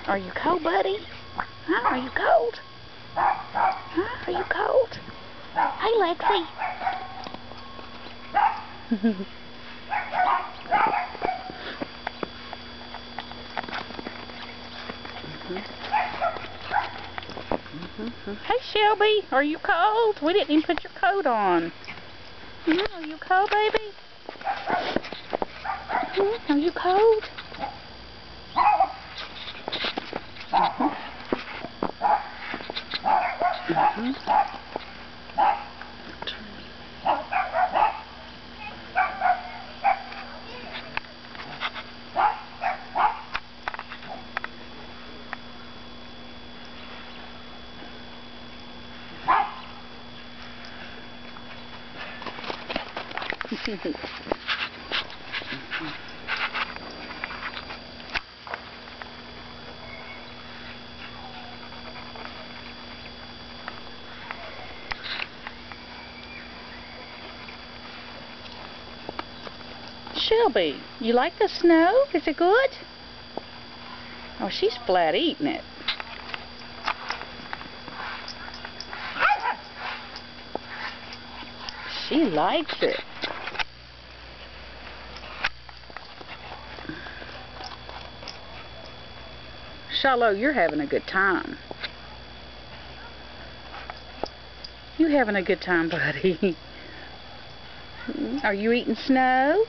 Are you cold, buddy? Huh? Are you cold? Huh? Are you cold? Hey, Lexi. Hey, Shelby. Are you cold? We didn't even put your coat on. Are you cold, baby? Are you cold? Shelby, you like the snow? Is it good? Oh, she's flat eating it. She likes it. Shiloh, you're having a good time. You having a good time, buddy? Are you eating snow?